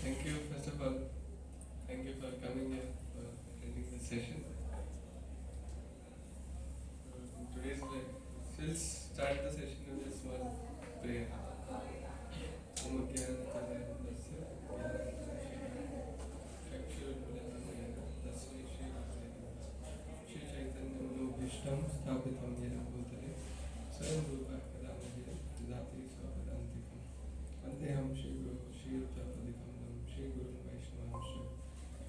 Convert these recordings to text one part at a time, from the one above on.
Thank you, first of all. Thank you for coming here, for attending this session. Today's we'll start the session with a small prayer. Om Jnana Tasya Chakshurmilitam Tasmai Shri Chaitanya Manobhishtam Sthapitam Yena Bhutale Swayam Rupa Kadamaya Dati Swapadantikam Vandeham Shri Guru Shri Uttapadikam Shri Guru Vaishnavam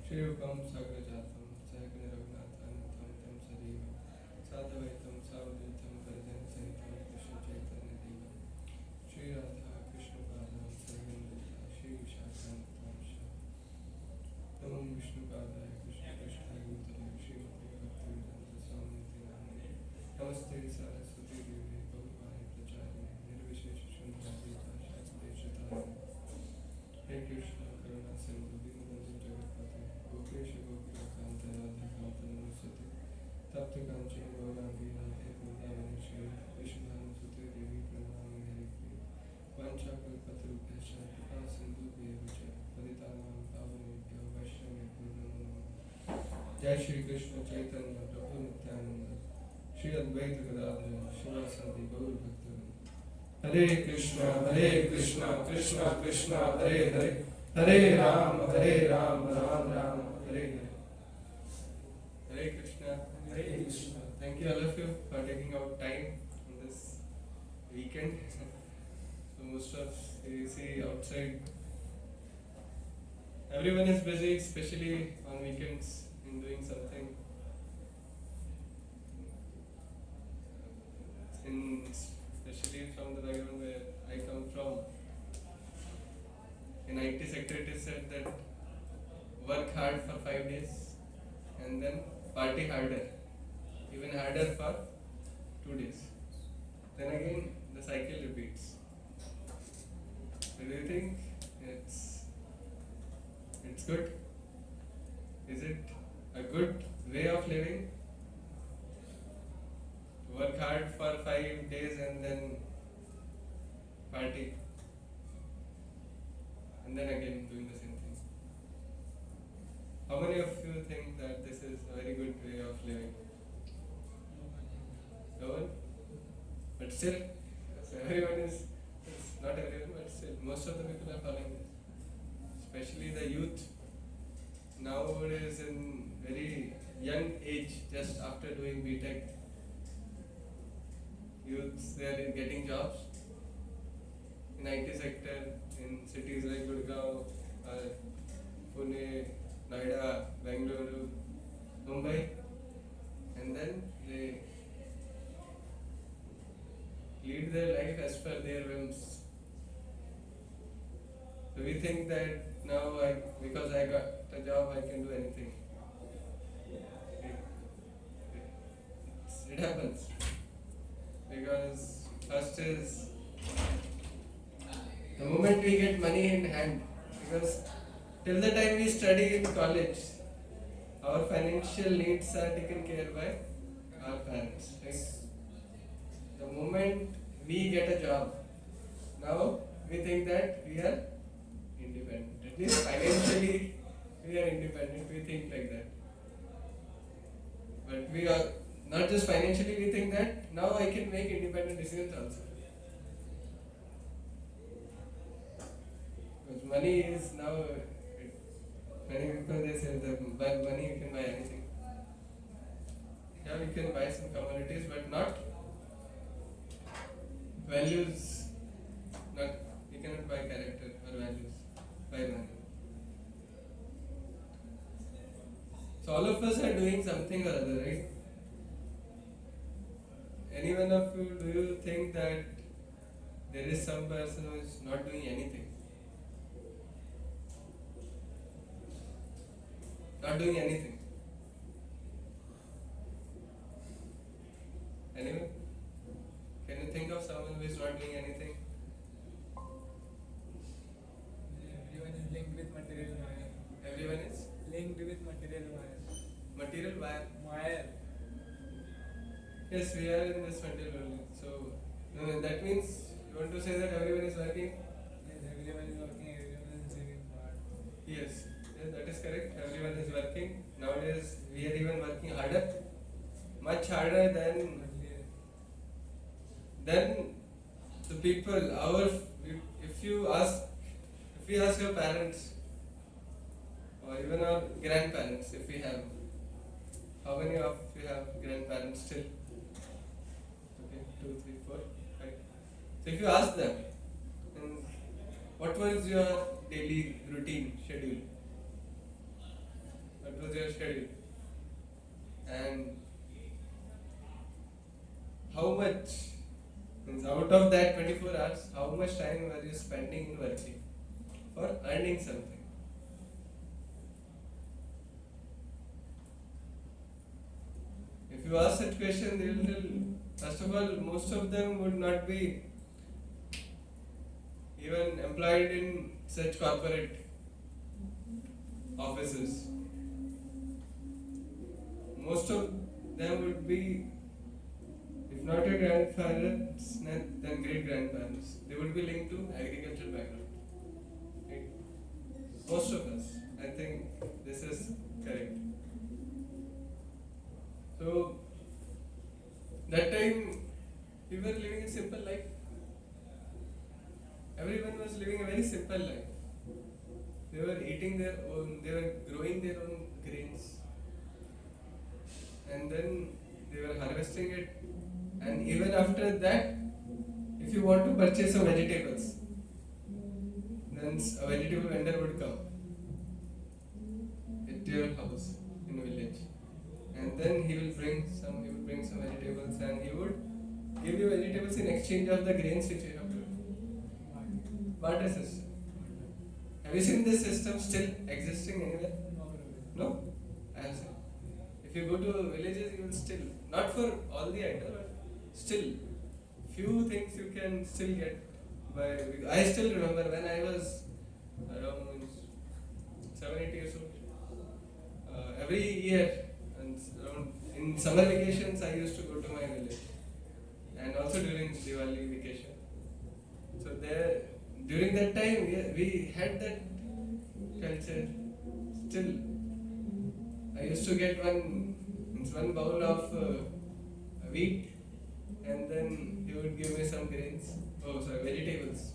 Shri Rupam Sagrajatam Sahagana Raghunathanam Tam Sadiva Sadhavaitam Savadvitam Varajan Sahitam Krishna Chaitanya Deva Shri Radha Krishna Padam Sarvendra Shri Vishakhantam Shah Namam Vishnu Padaya Krishna Krishna Gutale Shri Bhakti Vedanta Swami Namane Namaste Saraswati Devi Gaurvani Pracharine Nirvishesha Shundradita Shastre Shatane Hare Krishna Karuna Sindhu Dinabandhu Jagatpate Gopesha Gopikakanta Radha Kanta Namaste Tapta Kanchana Gaurangi Radhe Vrindavan Shri Vishnu Sute Devi Pranami Hare Vancha Kalpatarupesha Kripa Sindhu Bhavacha Paditanam Pavanebhyo Vaishnavebhyo Namo Namaha Jai Shri Krishna Chaitanya Prabhu Nityananda Shri Advaita Gadadhara Shivasadi Gaur Bhaktivinoda Hare Krishna Krishna Krishna Hare Hare Hare Ram Ram Ram Hare Hare Hare Krishna. Thank you all of you for taking out time on this weekend. So most of you see outside, everyone is busy, especially on weekends, in doing something. Especially from the background where I come from, in IT sector it is said that work hard for 5 days and then party harder, even harder for 2 days. Then again the cycle repeats. So do you think it's good? Is it a good way of living? Work hard for 5 days and then party, and then again doing the same thing. How many of you think that this is a very good way of living? No one? But still, so everyone is, not everyone, but still, most of the people are following this. Especially the youth, nowadays in very young age, just after doing B.Tech, youths, they are getting jobs in IT sector, in cities like Gurgaon, Pune, Noida, Bangalore, Mumbai, and then they lead their life as per their whims. So we think that now because I got a job, I can do anything. It happens. Because first is the moment we get money in hand, because till the time we study in college, our financial needs are taken care by our parents. Right? The moment we get a job, now we think that we are independent. At least financially we are independent, we think like that. But we are not just financially, we think that now I can make independent decisions also. Because money is now, many people they say that by money you can buy anything. Yeah, you can buy some commodities, but not values. Not, you cannot buy character or values by money. So all of us are doing something or other, right? Any one of you, do you think that there is some person who is not doing anything? Not doing anything. Anyone? Can you think of someone who is not doing anything? Everyone is linked with material wire. Everyone is? Linked with material wire. Material wire? Wire. Yes, we are in this material only. So, that means you want to say that everyone is working? Yes, everyone is working, everyone is saving part. Yes, yes, that is correct. Everyone is working. Nowadays, we are even working harder, much harder than the people. If you ask, if we ask your parents or even our grandparents, if we have, how many of you have grandparents still? Okay, 2, 3, 4, 5. So if you ask them, then what was your daily routine schedule? What was your schedule? And how much, means out of that 24 hours, how much time were you spending in working for earning something? If you ask such question, they will tell, first of all, most of them would not be even employed in such corporate offices. Most of them would be, if not your grandparents, then great grandparents. They would be linked to agricultural background. Right? Most of us, I think this is correct. So that time we were living a simple life. Everyone was living a very simple life. They were eating their own, they were growing their own grains, and then they were harvesting it. And even after that, if you want to purchase some vegetables, then a vegetable vendor would come at your house in a village, and then he will bring some vegetables, and he would give you vegetables in exchange of the grains which you have to. Barter system. Have you seen this system still existing anywhere? No? I have seen. If you go to villages, you will still, not for all the items, but still, few things you can still get by. I still remember when I was around 7-8 years old. Every year, and around in summer vacations, I used to go to my village, and also during Diwali vacation. So there, during that time, we had that culture. Still, I used to get one bowl of wheat, and then he would give me some grains. Oh, sorry, vegetables.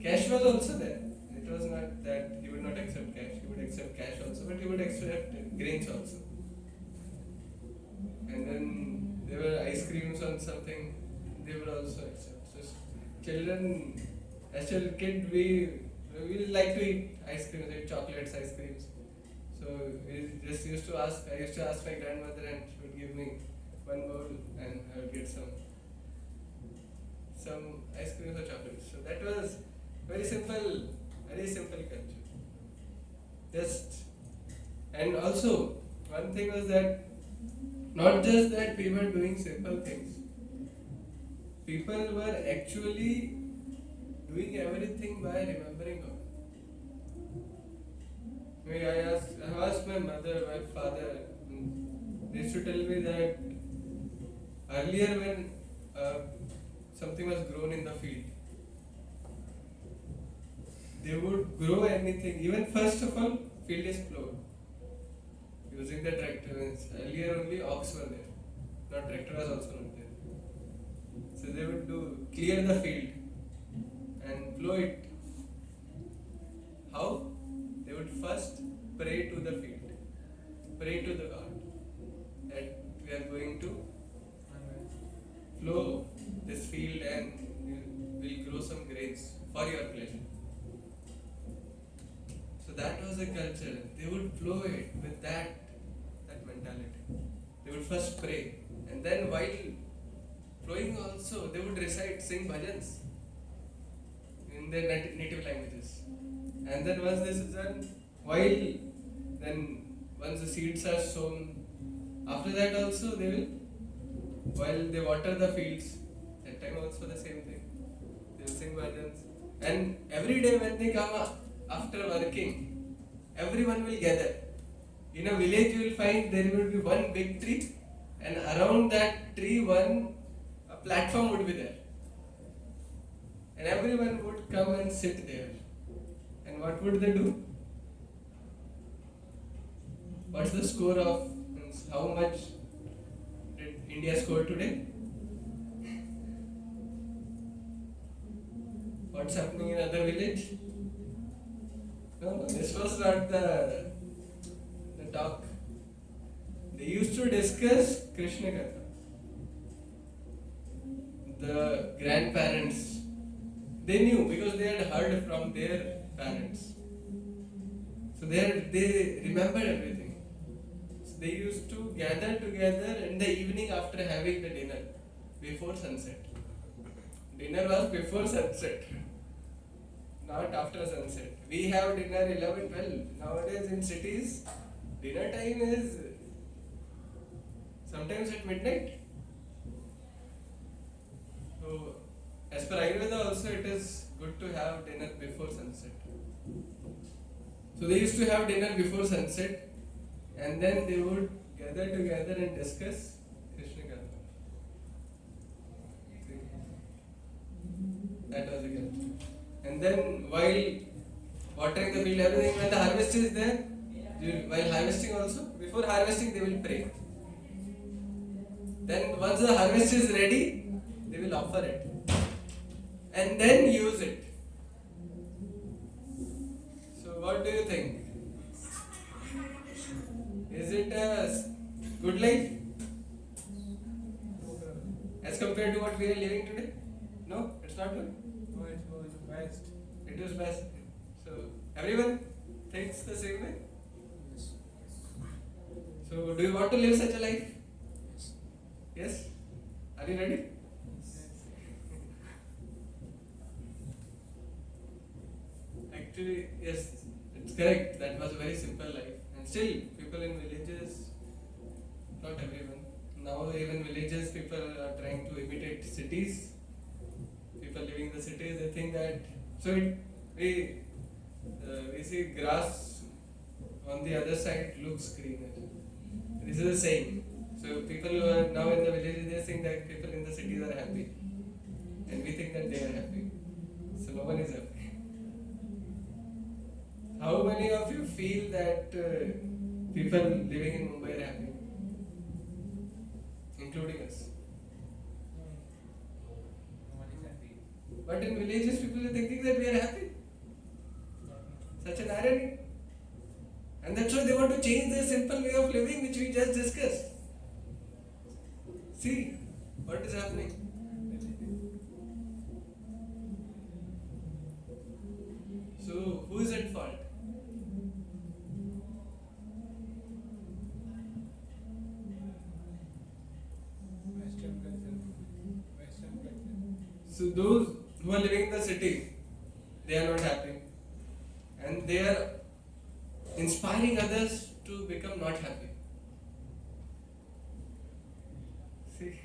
Cash was also there. It was not that he would not accept cash. He would accept cash also, but he would accept grains also. And then there were ice creams on something. They would also accept. So children, as a kid, we like to eat ice creams, eat chocolates, ice creams. So we just used to ask. I used to ask my grandmother, and she would give me one bowl, and I would get some ice creams or chocolates. So that was very simple culture. And also one thing was that not just that we were doing simple things. People were actually doing everything by remembering God. I asked my mother, my father, they used to tell me that earlier when something was grown in the field, they would grow anything. Even first of all, field is plowed using the tractor. Earlier only ox were there, not tractor was also not there. So they would clear the field and plow it. How? They would first pray to the field, pray to the God that we are going to plow this field and we'll grow some grains for your pleasure. So that was the culture. They would plow it with that mentality. They would first pray, and then while plowing also they would sing bhajans in their native languages. And then once this is done, once the seeds are sown, after that also they will, while they water the fields, that time also the same thing. They will sing bhajans. And every day when they come after working, everyone will gather. In a village you will find there will be one big tree, and around that tree a platform would be there. And everyone would come and sit there. And what would they do? What's the score of, means how much did India score today? What's happening in other village? No, this was not the talk. They used to discuss Krishna Katha. The grandparents, they knew because they had heard from their parents. So they remembered everything. So they used to gather together in the evening after having the dinner, before sunset. Dinner was before sunset, not after sunset. We have dinner 11, 12. Nowadays in cities, dinner time is sometimes at midnight. So, as per Ayurveda also, it is good to have dinner before sunset. So they used to have dinner before sunset, and then they would gather together and discuss Krishna Katha. That was again. And then while watering the field, everything, when the harvest is there, while harvesting also, before harvesting they will pray. Then once the harvest is ready, they will offer it. And then use it. So what do you think? Is it a good life? As compared to what we are living today? No, it's not good. No, it was best. It was best. So everyone thinks the same way. Yes. So do you want to live such a life? Yes? Are you ready? Actually, yes, it's correct. That was a very simple life. And still, people in villages, not everyone, now even villages, people are trying to imitate cities. People living in the cities, they think that, so we see grass on the other side looks greener. This is the same. So people who are now in the villages, they think that people in the cities are happy. And we think that they are happy. So no one is happy. How many of you feel that people living in Mumbai are happy? Including us. No one is happy. But in villages, people are thinking that we are happy. Such an irony. And that's why they want to change their simple way of living, which we just discussed. See what is happening. So, who is at fault? Western culture. Western culture. So, those who are living in the city, they are not happy. And they are inspiring others to become not happy. See?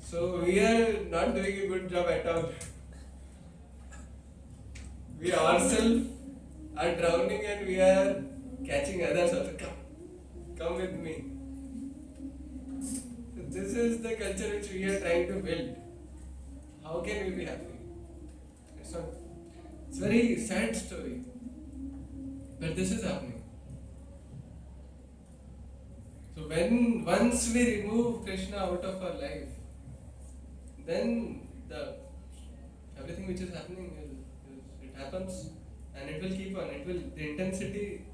So, we are not doing a good job at all. We ourselves are drowning and we are catching others also. Come with me. So this is the culture which we are trying to build. How can we be happy? It's a very sad story. But this is happening. So when once we remove Krishna out of our life, then everything which is happening it happens and it will keep on. The intensity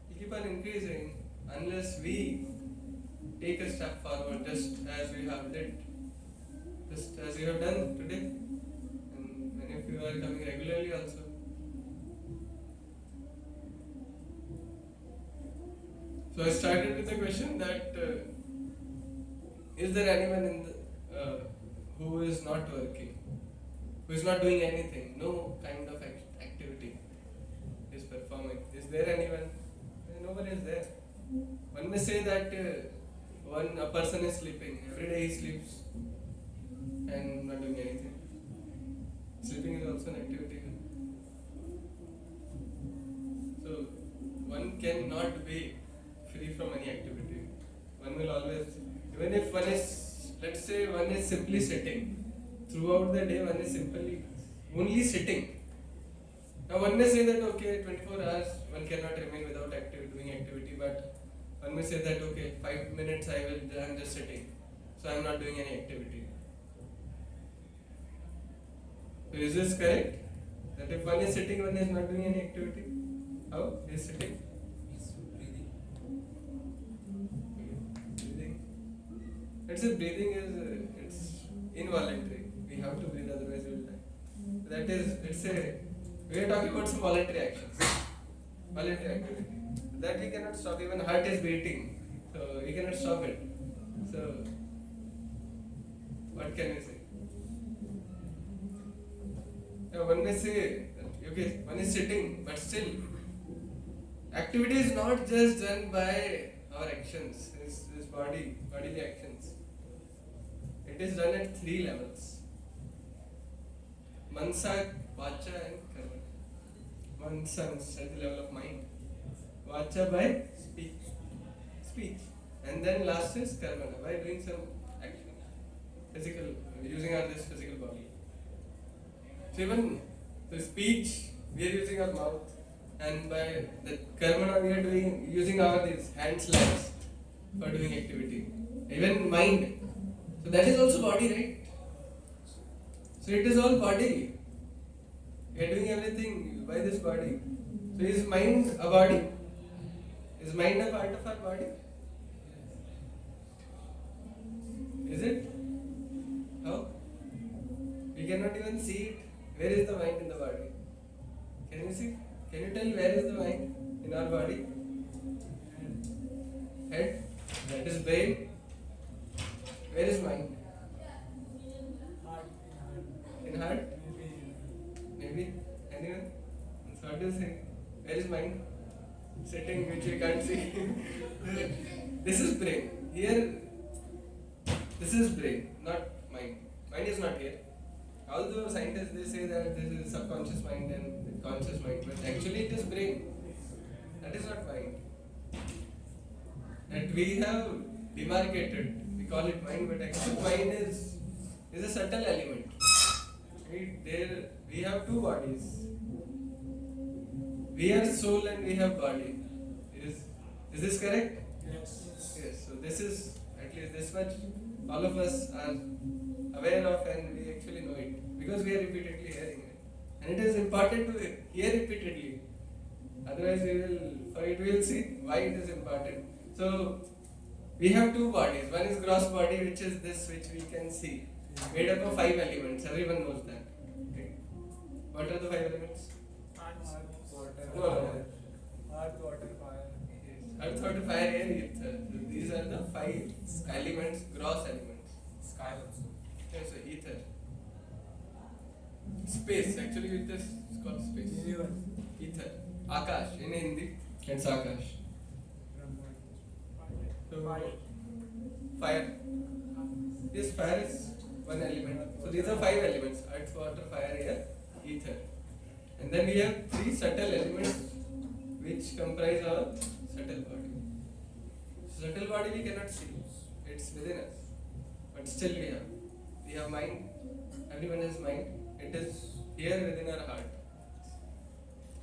will keep on increasing unless we take a step forward, just as we have did, just as you have done today, and many of you are coming regularly also. So I started with the question that is there anyone in who is not working, who is not doing anything, no kind of activity is performing? Is there anyone? No one is there. One may say that a person is sleeping. Every day he sleeps and not doing anything. Sleeping is also an activity. So one cannot be free from any activity. One will always, even if one is, let's say one is simply sitting, throughout the day one is simply only sitting. Now one may say that okay, 24 hours one cannot remain without doing activity, but One may say that okay, 5 minutes I'm just sitting, so I'm not doing any activity. So is this correct? That if one is sitting, one is not doing any activity? How? He is sitting? Peaceful breathing. Breathing. Let's say breathing is it's involuntary. We have to breathe, otherwise we will die. That is, let's say, we are talking about some voluntary actions, voluntary activity. That we cannot stop. Even heart is beating, so we cannot stop it. So, what can we say? Now one may say, that, okay, one is sitting, but still, activity is not just done by our actions, his bodily actions. It is done at 3 levels: mansa, vacha, and karma. Mansa is at the level of mind, vacha by speech, and then last is karma by doing some action, physical, using this physical body. So even the speech, we are using our mouth, and by the karma we are using our these hands, legs for doing activity. Even mind. So that is also body, right? So it is all body. We are doing everything by this body. So is mind a body? Is mind a part of our body? Is it? How? We cannot even see it. Where is the mind in the body? Can you see? Can you tell where is the mind in our body? Head. That is brain. Where is mind? Heart. In heart? Maybe. Anyone? So what do you think? Where is mind? Sitting, which we can't see. This is brain. Here, this is brain, not mind. Mind is not here. Although scientists they say that this is subconscious mind and conscious mind, but actually it is brain. That is not mind. That we have demarcated. We call it mind, but actually mind is a subtle element. We have 2 bodies. We are soul and we have body. Is this correct? Yes. Yes. So this is at least this much all of us are aware of, and we actually know it because we are repeatedly hearing it. And it is important to hear repeatedly. Otherwise we will see why it is important. So we have 2 bodies. One is gross body, which is this which we can see, made up of 5 elements. Everyone knows that. Okay. What are the 5 elements? Water. Earth, water, fire. Earth, water, fire, air, ether. So these are the 5 elements, gross elements. Sky also. Yes, so ether. Space, actually with this it's called space. Universe. Ether. Akash, in Hindi, it's Akash. So, fire. Yes, fire is one element. So these are 5 elements: earth, water, fire, air, ether. And then we have 3 subtle elements which comprise our subtle body. Subtle body we cannot see. It's within us. But still we have mind. Everyone has mind. It is here within our heart.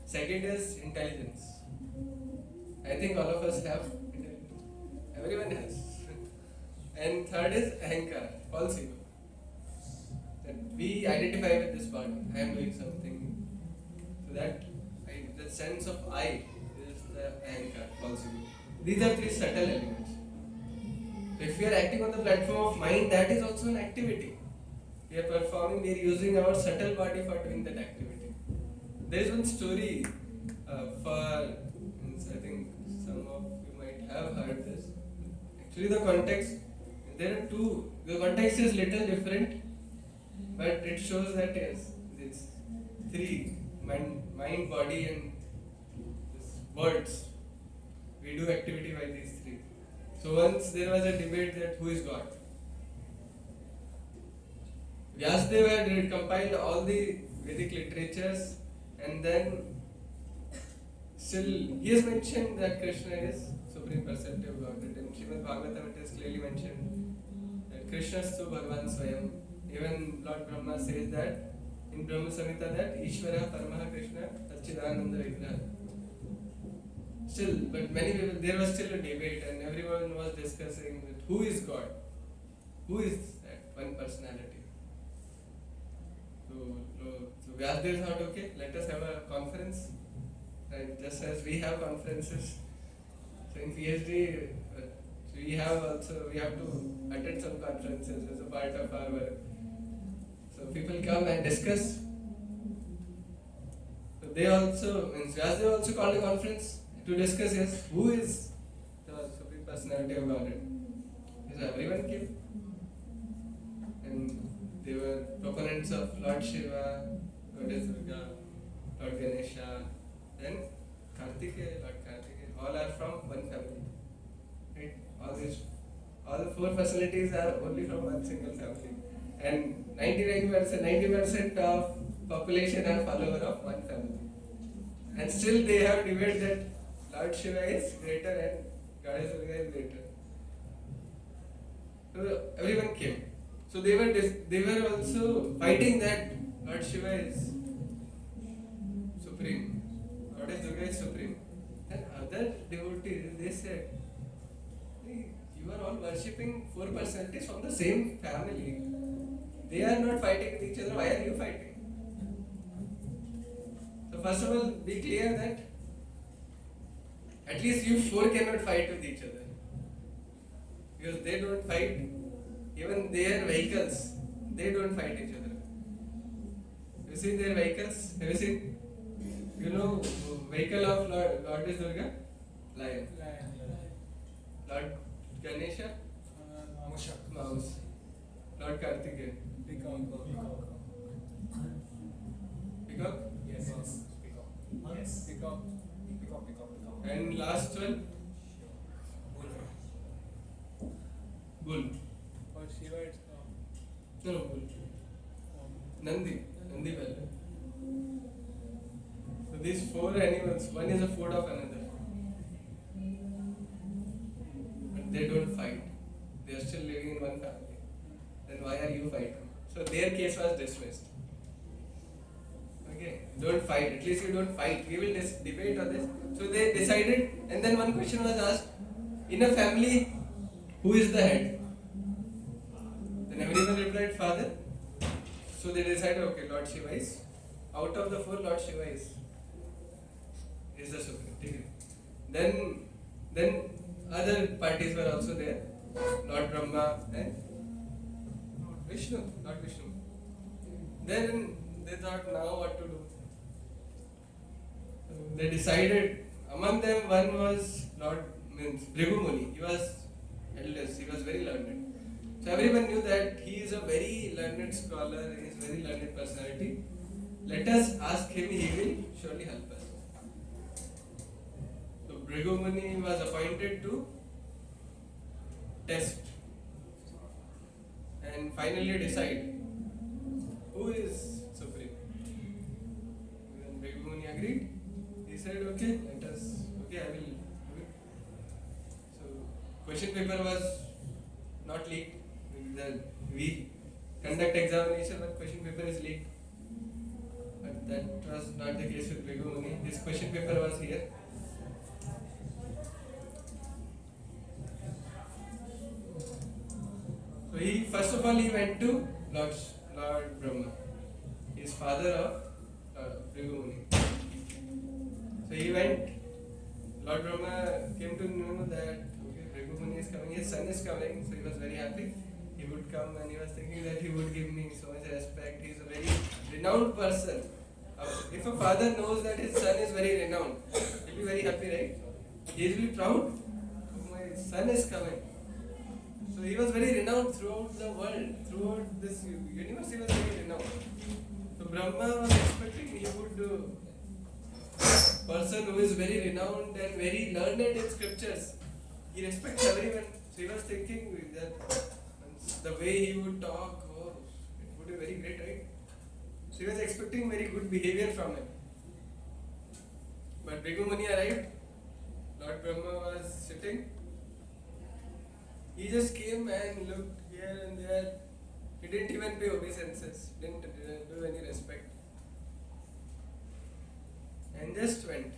Second is intelligence. I think all of us have intelligence. Everyone has. And third is ahankar, false ego. That we identify with this body. I am doing something. So that the sense of I is the ahankar, false ego. These are 3 subtle elements. So if we are acting on the platform of mind, that is also an activity. We are performing, we are using our subtle body for doing that activity. There is one story I think some of you might have heard this. Actually the context, the context is little different, but it shows that yes, these 3, mind, body and this words, we do activity by these 3. So once there was a debate that who is God. Vyasadeva had compiled all the Vedic literatures, and then still he has mentioned that Krishna is Supreme Perceptive Godhead. In Srimad Bhagavatam it is clearly mentioned that Krishna is Bhagavan Swayam. Even Lord Brahma says that in Brahma Samhita that Ishvara Paramaha Krishna Satchidananda Vigraha. Still, but many people, there was still a debate and everyone was discussing that who is God? Who is that one personality? So Vyasdev thought, okay, let us have a conference. And just as we have conferences, so in PhD, we have to attend some conferences as a part of our work. So people come and discuss. So they also, Vyasdev also called a conference to discuss, yes, who is the supreme personality of Godhead. So everyone came. And they were proponents of Lord Shiva, Goddess Durga, Lord Ganesha, then Kartikeya, Lord Kartikeya, all are from one family. Right? All the four personalities are only from one single family. And 90% of population are follower of one family. And still they have debate that Lord Shiva is greater and Goddess Durga is greater. So everyone came. So they were also fighting that Lord Shiva is supreme, Goddess Durga is supreme. And other devotees, they said, hey, you are all worshipping four personalities from the same family. They are not fighting with each other. Why are you fighting? So first of all, be clear that at least you four cannot fight with each other. Because they don't fight. Even their vehicles, they don't fight each other. You see their vehicles? Have you seen? You know, vehicle of Goddess Durga? Lion. Lord Ganesha? Mouse. Lord Kartikeya? Peacock? Yes. Peacock. And last one? Bull. For Shiva, it's No, bull. Nandi Bell. So these four animals, one is a food of another. But they don't fight. They are still living in one family. Then why are you fighting? So their case was dismissed. Okay, don't fight. At least you don't fight. We will debate on this. So they decided, and then one question was asked: in a family, who is the head? Then everyone replied, Father. So they decided, okay, Lord Shiva is, out of the four, Lord Shiva is the supreme. Take it. Then other parties were also there. Lord Brahma and Lord Vishnu. Then they thought, now what to do? They decided, among them one was Bhrigu Muni. He was eldest, he was very learned. So everyone knew that he is a very learned scholar, he is a very learned personality. Let us ask him, he will surely help us. So Bhrigu Muni was appointed to test and finally decide who is supreme. When Bhrigu Muni agreed, he said, okay, I will do it. So question paper was not leaked. We conduct examination, but question paper is leaked. But that was not the case with Bhrigu Muni. This question paper was here. So first of all he went to Lord Brahma. He is father of Bhrigu Muni. So he went. Lord Brahma came to know that Bhrigu Muni is coming, his son is coming, so he was very happy. He would come and he was thinking that he would give me so much respect. He is a very renowned person. If a father knows that his son is very renowned, he'll be very happy, right? He will be proud. Oh, my son is coming. So he was very renowned throughout the world, throughout this universe. He was very renowned. So Brahma was expecting he would do. Person who is very renowned and very learned in scriptures, he respects everyone. So he was thinking that the way he would talk, it would be very great, right? So he was expecting very good behavior from him. But Bhrigu Muni arrived. Lord Brahma was sitting. He just came and looked here and there. He didn't even pay obeisances, didn't do any respect. And just went.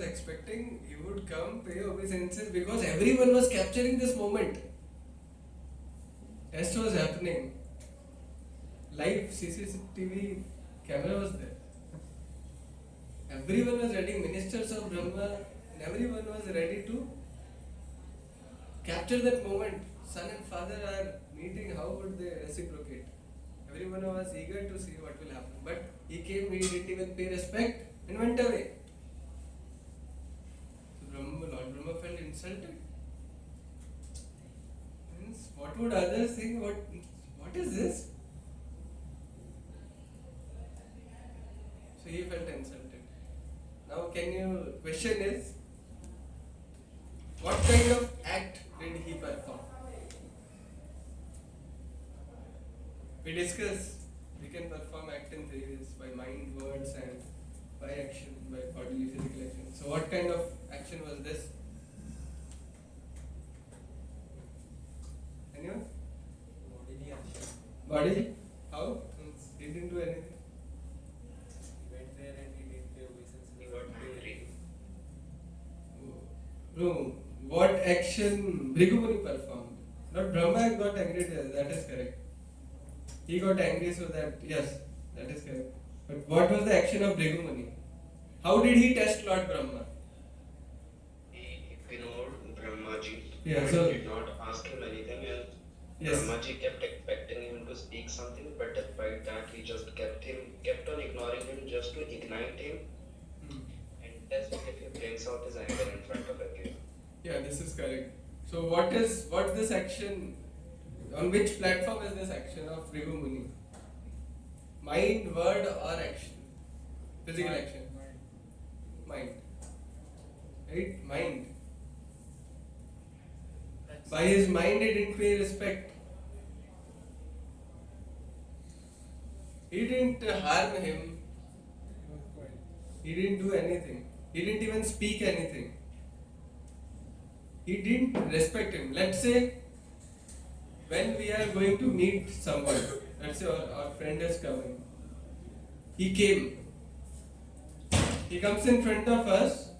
expecting he would come, pay obeisances, because everyone was capturing this moment. Test was happening. Live CCTV camera was there. Everyone was ready, ministers of Brahma, and everyone was ready to capture that moment. Son and father are meeting, how would they reciprocate? Everyone was eager to see what will happen. But he came, he didn't even pay respect and went away. So Lord Brahma felt insulted. Means, what would others think? What is this? So he felt insulted. Now question is, what kind of act did he perform? We discussed we can perform act in 3 ways: by mind, words, and by action, by bodily, physical action. So what kind of action was this? Anyone? Bodily action. Body? How? He didn't do anything. He went there and he didn't pay obeisance. He got angry. No. What action Bhrigu Muni performed? Not Brahma got angry, that is correct. He got angry, so that, yes, that is correct. But what was the action of Bhrigu Muni? How did he test Lord Brahma? He ignored Brahmaji. Yeah, He so- did not ask him anything, and Yes. Brahmaji kept expecting him to speak something, but despite that, he just kept on ignoring him just to ignite him Hmm. and test if he brings out his anger in front of everyone. Yeah, this is correct. So what this action, on which platform is this action of Bhrigu Muni? Mind, word, or action? Physical action. Mind. Right? Mind. By his mind he didn't pay respect. He didn't harm him. He didn't do anything. He didn't even speak anything. He didn't respect him. Let's say when we are going to meet someone, let's say our friend is coming. He came. He comes in front of us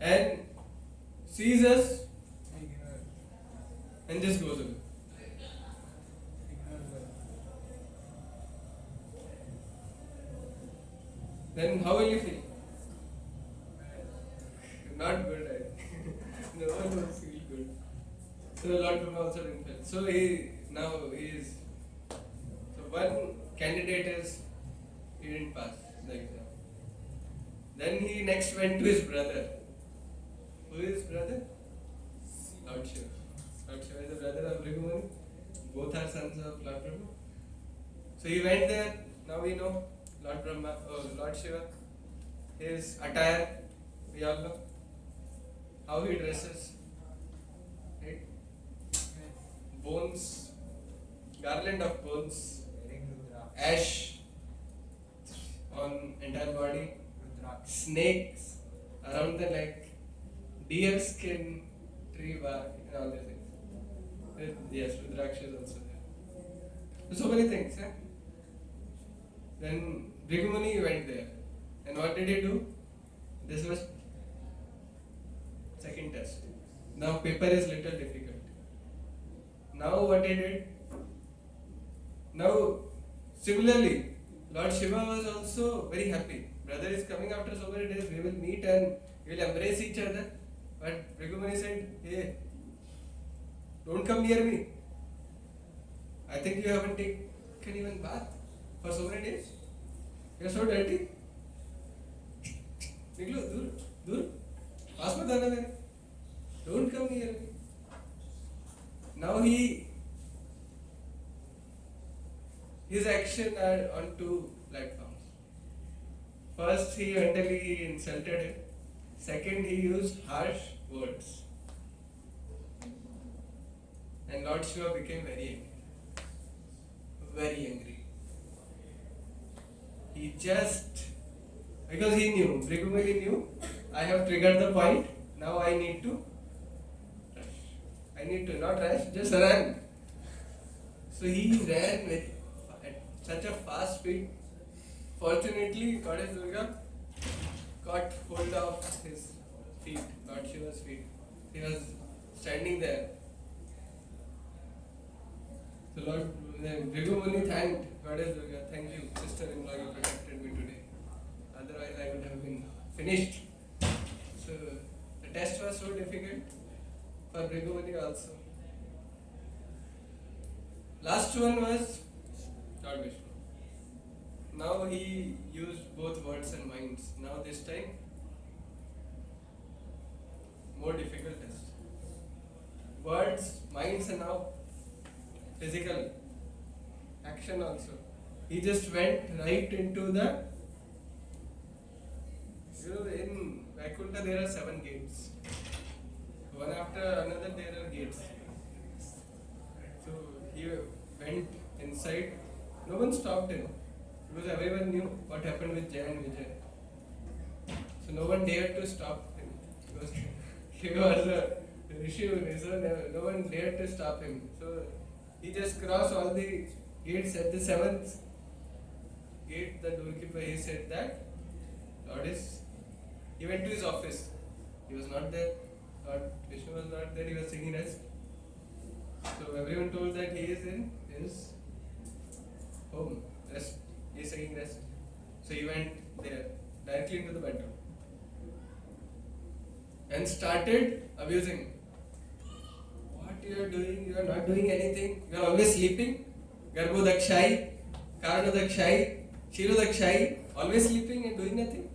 and sees us and just goes away. Then how will you feel? Not good, right? No one will feel good. So Lord Brahma also didn't feel. So one candidate he didn't pass the exam. Then he next went to his brother. Who is brother? Lord Shiva. Lord Shiva is the brother of Bhrigu Muni. Both are sons of Lord Brahma. So he went there. Now we know Lord Shiva. His attire, we all know. How he dresses. Right? Bones, garland of bones, Wearing Rudraksh. ash on entire body, Rudraksh. snakes around the neck, deer skin, tree bark, and all these things. Yes, Rudraksh is also there. So many things. Then Bhrigu Muni went there. And what did he do? This was second test. Now paper is little difficult. Now what he did? Now similarly, Lord Shiva was also very happy. Brother is coming after so many days, we will meet and we will embrace each other. But Bhrigu Muni said, hey, don't come near me. I think you haven't taken even bath for so many days. You are so dirty. निकलो दूर पास मत आना मेरे. Don't come near me. Now his action are on two platforms. First, he mentally insulted him. Second, he used harsh words. And Lord Shiva became very angry. Very angry. He just, because he knew, Bhrigu Muni knew, I have triggered the point, now I need to rush. I need to not rush, just run. So he ran at such a fast speed. Fortunately, Goddess Durga caught hold of his feet, Lord Shiva's feet. He was standing there. So Lord Bhrigu Muni thanked Goddess Durga, thank you, sister-in-law, you protected me today. Otherwise I would have been finished. So the test was so difficult for Bhrigu Muni also. Last one was Lord Vishnu. Now he used both words and minds. Now this time, more difficult test. Words, minds, and now physical action also. He just went right into the, in Vaikuntha there are 7 gates. One after another there are gates. So he went inside. No one stopped him because everyone knew what happened with Jay and Vijay. So no one dared to stop him because he was a Rishi, so no one dared to stop him. So he just crossed all the gates. At the 7th gate, the doorkeeper, he said that Lord is. He went to his office. He was not there. Lord Vishnu was not there. He was taking rest. So everyone told that he is in his home. Rest. He is taking rest. So he went there directly into the bedroom and started abusing. What you are doing? You are not doing anything. You are always sleeping. Garbhodakshai, Karanodakshai, Shirodakshai, always sleeping and doing nothing.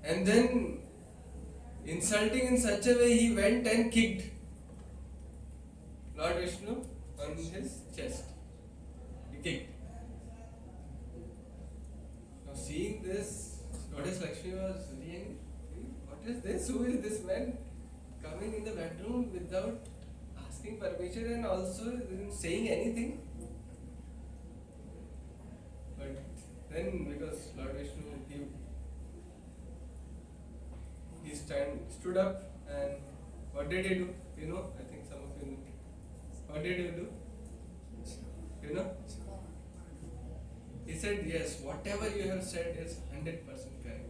And then, insulting in such a way, he went and kicked Lord Vishnu on his chest. He kicked. Now seeing this, Goddess Lakshmi was saying, what is this? Who is this man coming in the bedroom without asking permission and also isn't saying anything? But then because Lord Vishnu, he stood up and what did he do? You know, I think some of you know. What did he do? You know? He said, yes, whatever you have said is 100% correct.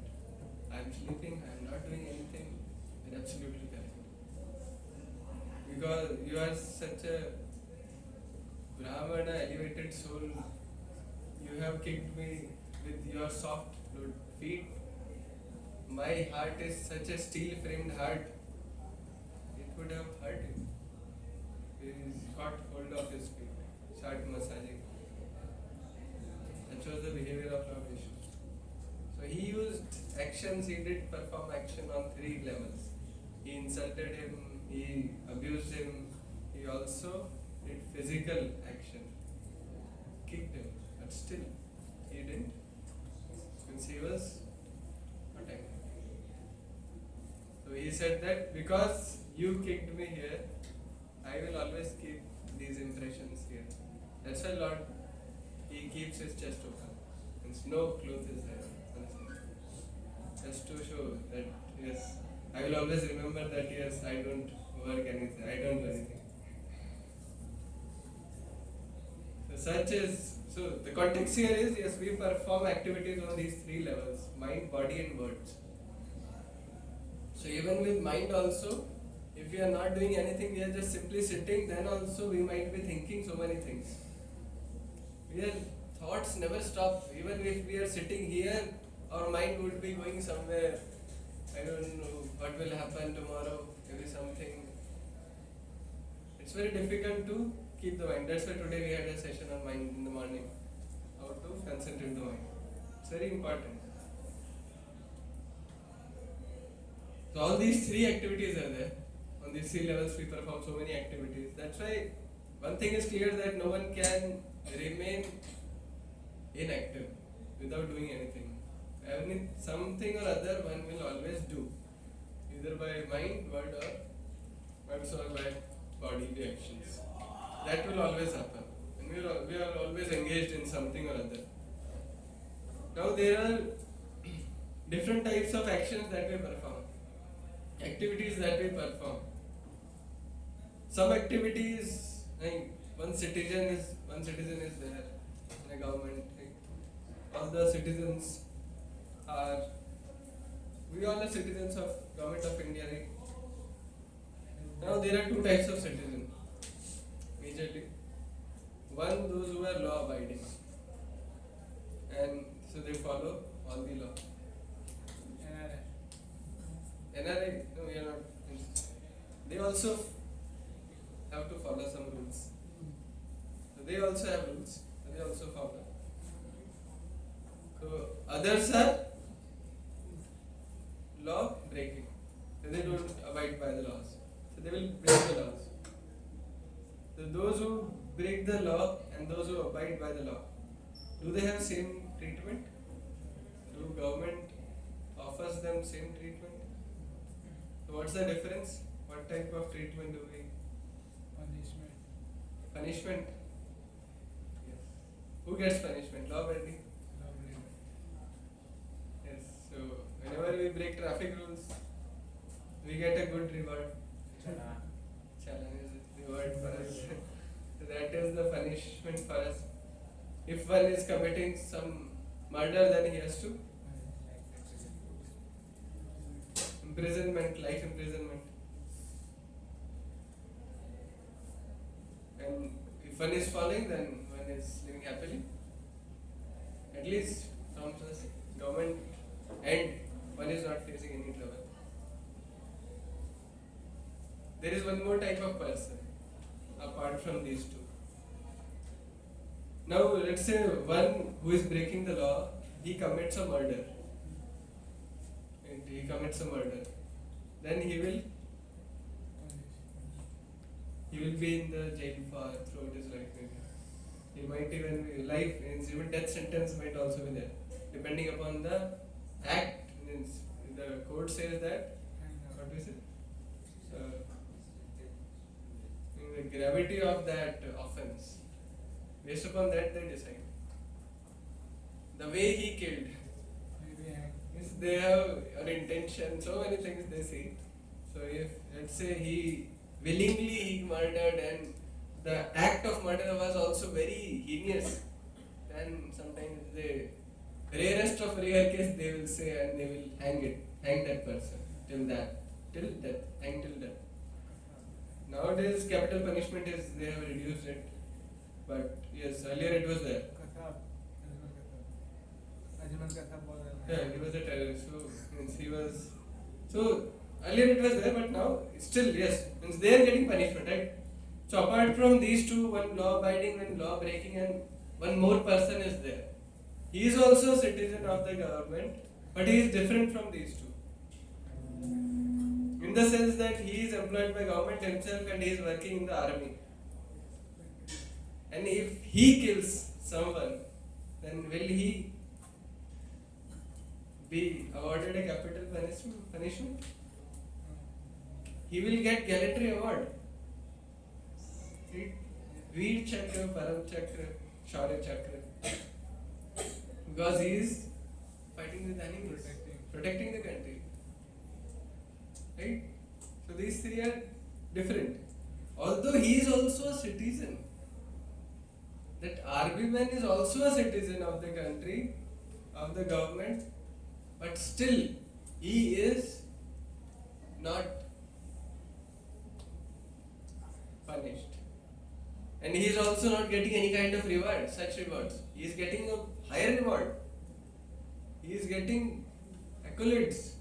I am sleeping, I am not doing anything. You're absolutely correct. Because you are such a Brahmana, elevated soul. You have kicked me with your soft feet. My heart is such a steel-framed heart. It would have hurt him. He got hold of his feet, started massaging. That was the behavior of Lord Vishnu. So he used actions, he did perform action on 3 levels. He insulted him, he abused him, he also did physical action. Kicked him, but still he didn't. Since he was not angry. So he said that because you kicked me here, I will always keep these impressions here. That's why Lord, he keeps his chest open. Means no cloth is there. Just to show that yes, I will always remember that yes, I don't work anything, I don't do anything. So the context here is yes, we perform activities on these 3 levels: mind, body, and words. So even with mind also, if we are not doing anything, we are just simply sitting, then also we might be thinking so many things. Thoughts never stop. Even if we are sitting here, our mind would be going somewhere. I don't know what will happen tomorrow, maybe something. It's very difficult to keep the mind. That's why today we had a session on mind in the morning. How to concentrate the mind. It's very important. So all these 3 activities are there. On these 3 levels we perform so many activities. That's why one thing is clear that no one can remain inactive without doing anything. Something or other one will always do. Either by mind, word or by bodily actions. That will always happen. And we are always engaged in something or other. Now there are different types of actions that we perform. Activities that we perform. Some activities, like one citizen is there in a government. all the citizens are, we all are citizens of government of India, right? Now there are two types of citizens, majorly. One, those who are law abiding, and so they follow all the law. NRI, no, we are not. They also have to follow some rules. So they also have rules, they also follow. So others are law breaking. So they don't abide by the laws. So they will break the laws. So those who break the law and those who abide by the law, do they have same treatment? Do government offers them same treatment? So what's the difference? What type of treatment do we? Punishment. Punishment? Yes. Who gets punishment? Law abiding? Yes. So whenever we break traffic rules, we get a good reward. Challan is reward for us. So that is the punishment for us. If one is committing some murder, then he has to imprisonment, life imprisonment. And if one is following, then one is living happily. At least from the government end, one is not facing any trouble. There is one more type of person apart from these two. Now let's say one who is breaking the law, he commits a murder. And he commits a murder. Then he will be in the jail for throughout his life maybe. He might even be life, even death sentence might also be there. Depending upon the act, means the court says that, what we say? The gravity of that offense. Based upon that they decide. The way he killed. Means they have an intention, so many things they see. So if let's say he willingly murdered and the act of murder was also very heinous, then sometimes the rarest of rare case they will say and they will hang that person till death, hang till death. Nowadays capital punishment is, they have reduced it, but yes, earlier it was there. Yeah, he was a terrorist, so means he was. So earlier it was there, but now still yes, means they are getting punishment, right? So apart from these two, one law abiding, one law breaking, and one more person is there. He is also a citizen of the government, but he is different from these two. In the sense that he is employed by government himself and he is working in the army. And if he kills someone, then will he be awarded a capital punishment? He will get gallantry award. Veer Chakra, Param Chakra, Shaurya Chakra. Because he is fighting with enemies, protecting the country. Right? So these three are different. Although he is also a citizen, that army man is also a citizen of the country, of the government, but still he is not punished. And he is also not getting any kind of reward, such rewards. He is getting a higher reward. He is getting accolades.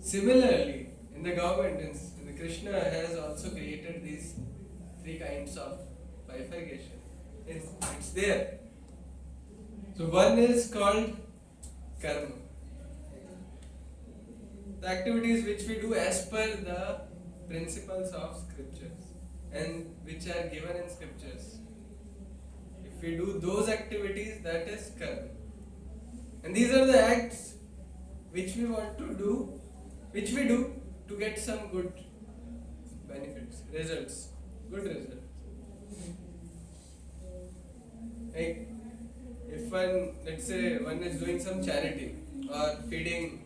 Similarly, in the government, the Krishna has also created these three kinds of bifurcation. It's there. So one is called karma. The activities which we do as per the principles of scriptures and which are given in scriptures. If we do those activities, that is karma. And these are the acts which we want to do, which we do to get some good benefits, results, good results. Like if one, let's say one is doing some charity or feeding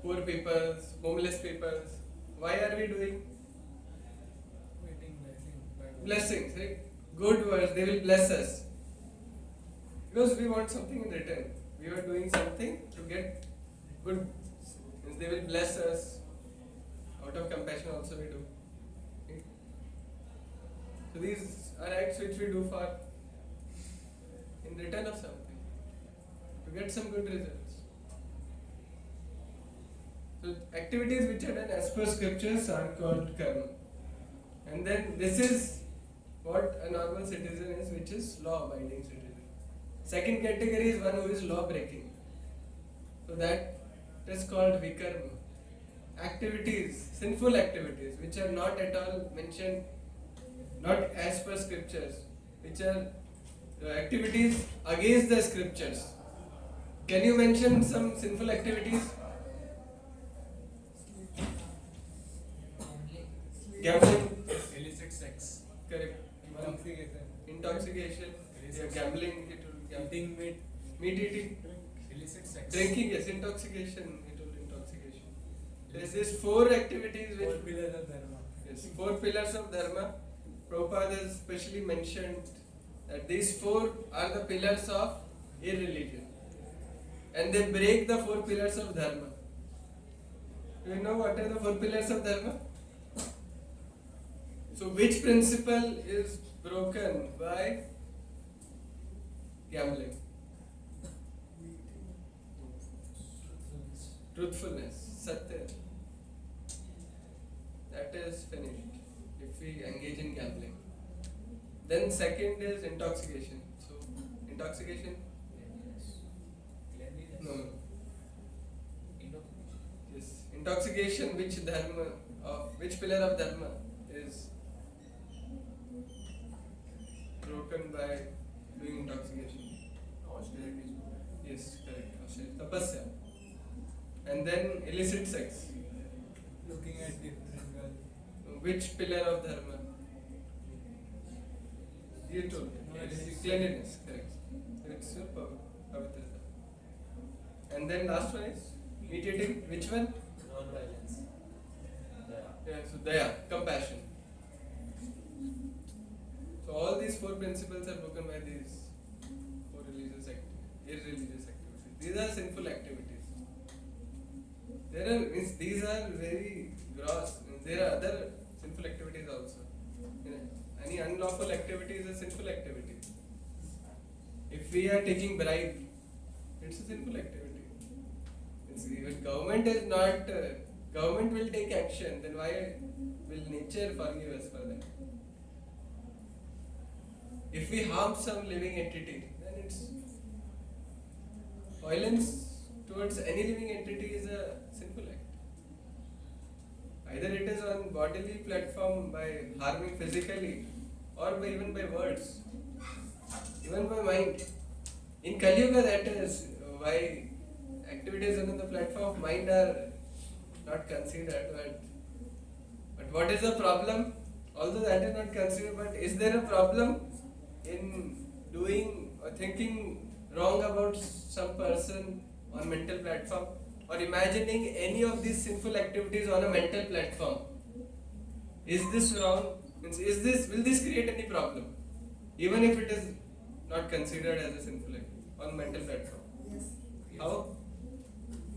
poor people, homeless people, why are we doing? Blessings, right? Good words, they will bless us. Because we want something in return. We are doing something to get good. Means they will bless us. Out of compassion also we do. Okay? So these are acts which we do for in return of something. To get some good results. So activities which are done as per scriptures are called karma. And then this is what a normal citizen is, which is law-abiding citizen. Second category is one who is law-breaking. So that is called vikarma. Activities, sinful activities, which are not at all mentioned, not as per scriptures, which are activities against the scriptures. Can you mention some sinful activities? Gambling. Illicit sex. Correct. Intoxication. Intoxication. Yeah, gambling. It will Eating meat. Meat eating. Illicit sex. Drinking. Yes. Intoxication. It will intoxication. There's these four activities which. Four pillars of dharma. Yes. Four pillars of dharma. Prabhupada has specially mentioned that these four are the pillars of irreligion, and they break the four pillars of dharma. Do you know what are the four pillars of dharma? So which principle is broken by gambling? Truthfulness, satya. That is finished if we engage in gambling. Then second is intoxication. So intoxication? Cleanliness. No. Intoxication. Yes. Intoxication, which dharma of which pillar of dharma is broken by doing intoxication? Austerities. Yes, correct. Austerity. Tapasya. And then illicit sex. Looking at different girls. Which pillar of dharma? You told me. Yes. Cleanliness, correct. It's pavitrata. And then last one is meat eating. Which one? Non-violence. Yeah, so daya, compassion. So all these four principles are broken by these four irreligious activities. These are sinful activities. These are very gross. There are other sinful activities also. You know, any unlawful activity is a sinful activity. If we are taking bribe, it's a sinful activity. If government is not, government will take action, then why will nature forgive us for that? If we harm some living entity, then it's violence towards any living entity is a sinful act. Either it is on bodily platform by harming physically, or by even by words, even by mind. In Kali Yuga, that is why activities on the platform of mind are not considered. But what is the problem? Although that is not considered, but is there a problem in doing or thinking wrong about some person on mental platform, or imagining any of these sinful activities on a mental platform? Is this wrong? Will this create any problem? Even if it is not considered as a sinful act on mental platform. Yes. How?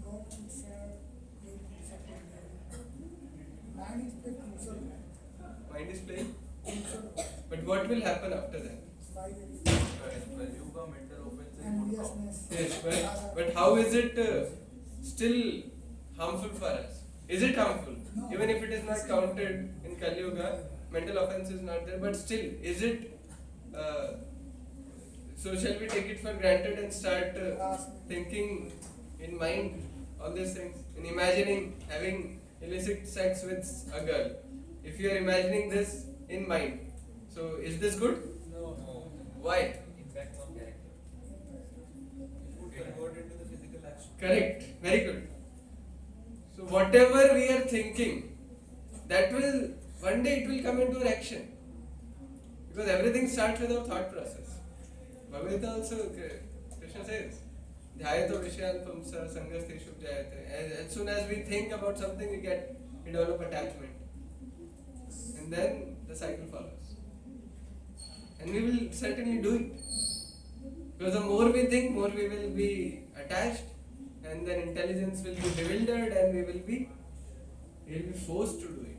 Governments have great disadvantage. Man is the crucial Mind is playing. crucial But what will happen after that? by the Yoga, mental offenses would count. enviousness. Yes, but how is it still harmful for us? Is it harmful? No. Even if it is not counted in Kali Yuga, mental offense is not there, but still, is it? So shall we take it for granted and start thinking in mind all these things, in imagining having illicit sex with a girl? If you are imagining this in mind, so is this good? No. Why? Impact on character. It will convert into the physical action. Correct. Very good. So whatever we are thinking, that will one day it will come into action. Because everything starts with our thought process. Bhagavad Gita also, Krishna says, Dhyayato Vishyan Pumsa Sangastishu Jayate. As soon as we think about something, we develop attachment. And then the cycle follows. And we will certainly do it. Because the more we think, more we will be attached, and then intelligence will be bewildered, and we will be forced to do it.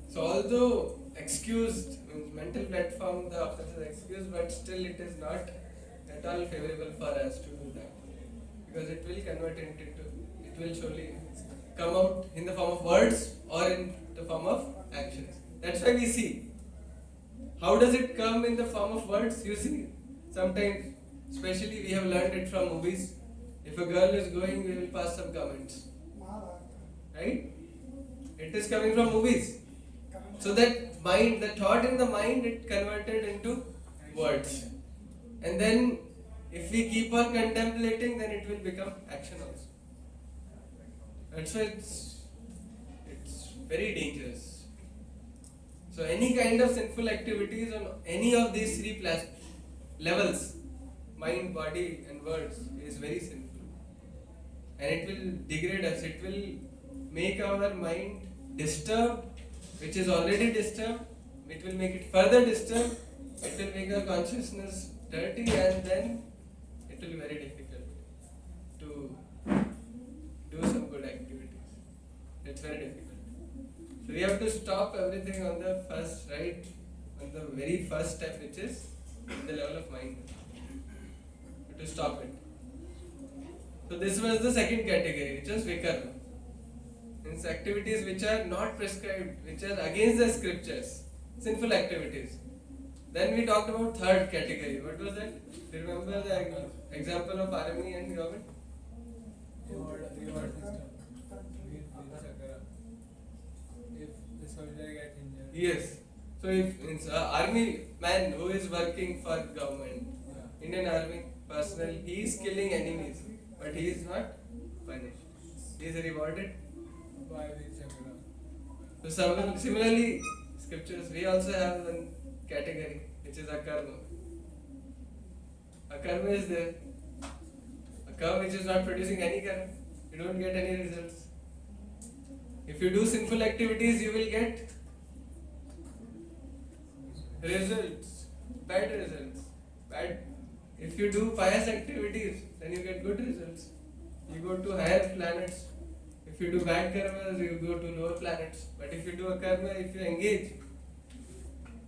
So although excused, means mental platform, the offense is excused, but still it is not at all favorable for us to do that. Because it will convert into, it will surely come out in the form of words or in the form of actions. That's why we see. How does it come in the form of words? You see, sometimes, especially we have learned it from movies. If a girl is going, we will pass some comments. Right? It is coming from movies. So that mind, the thought in the mind, it converted into words. And then if we keep on contemplating, then it will become action also. That's why it's very dangerous. So any kind of sinful activities on any of these three levels, mind, body and words, is very sinful. And it will degrade us, it will make our mind disturbed, which is already disturbed, it will make it further disturbed, it will make our consciousness dirty, and then it will be very difficult to do some good activities. It's very difficult. So we have to stop everything on the first, right? On the very first step, which is the level of mind. We have to stop it. So this was the second category, which was vikarma. Means activities which are not prescribed, which are against the scriptures, sinful activities. Then we talked about third category. What was that? Do you remember the example of army and government? Reward system. Veer Chakra. If the soldier gets injured. Yes. So if it's army man who is working for government, Indian army personnel, he is killing enemies, but he is not punished. He is rewarded. By Veer Chakra. So similarly, scriptures, we also have one category which is akarma. Akarma is there. A cow which is not producing any karma, you don't get any results. If you do sinful activities, you will get results, bad results. Bad. If you do pious activities, then you get good results. You go to higher planets. If you do bad karmas, you go to lower planets. But if you do a karma, if you engage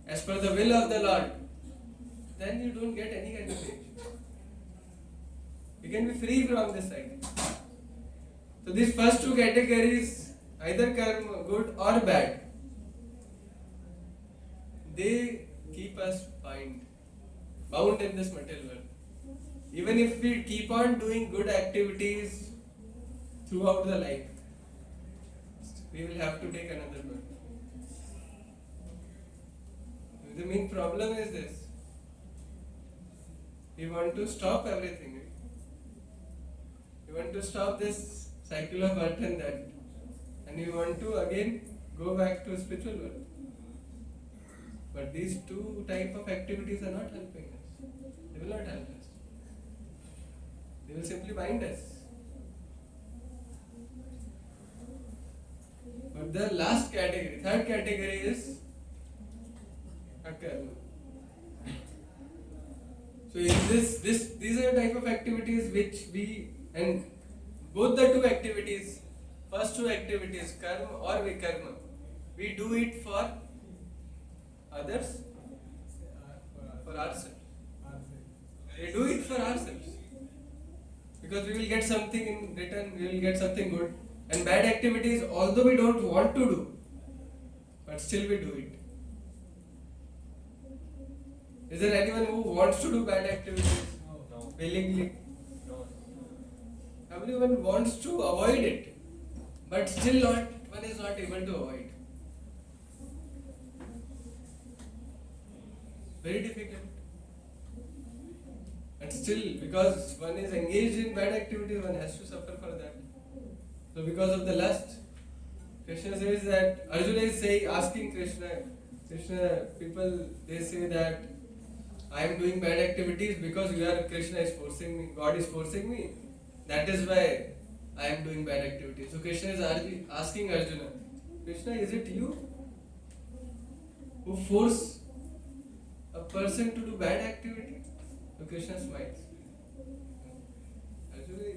as per the will of the Lord, then you don't get any kind of change. You can be free from this cycle. So these first two categories, either karma, good or bad, they keep us bound in this material world. Even if we keep on doing good activities throughout the life, we will have to take another birth. The main problem is this. We want to stop everything. We want to stop this cycle of earth and that. And we want to again go back to spiritual world. But these two type of activities are not helping us. They will not help us. They will simply bind us. But the last category, third category is akarma. So these are the type of activities which and both the two activities, first two activities, karma or vikarma, we do it for others, for ourselves. We do it for ourselves. Because we will get something in return, we will get something good. And bad activities, although we don't want to do, but still we do it. Is there anyone who wants to do bad activities? No. Willingly? No. Everyone wants to avoid it, but still one is not able to avoid. Very difficult. And still, because one is engaged in bad activities, one has to suffer for that. So because of the lust, Krishna says that Arjuna is asking Krishna, people they say that I am doing bad activities because Krishna is forcing me, God is forcing me. That is why I am doing bad activities. So Krishna is asking Arjuna, Krishna, is it you who force a person to do bad activity? So Krishna smiles. Actually,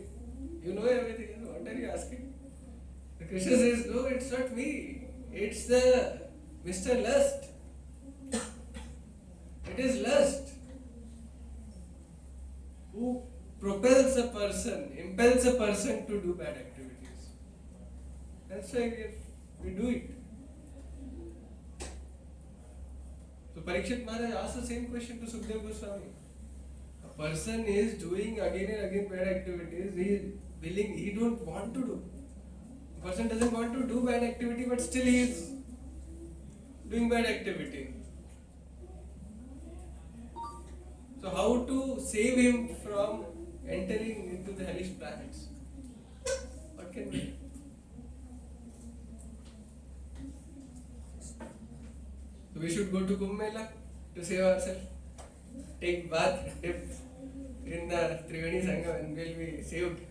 you know everything. What are you asking? The Krishna says, no, it's not me. It's the Mr. Lust. It is lust who propels a person, impels a person to do bad activities. That's why we do it. So Parikshit Maharaj asked the same question to Sukadeva Goswami. A person is doing again and again bad activities, he is willing, he don't want to do. A person doesn't want to do bad activity, but still he is doing bad activity. So how to save him from entering into the hellish planets? What can we do? So we should go to Kumbh Mela to save ourselves. Take bath, dip in the Triveni Sangam and we'll be saved.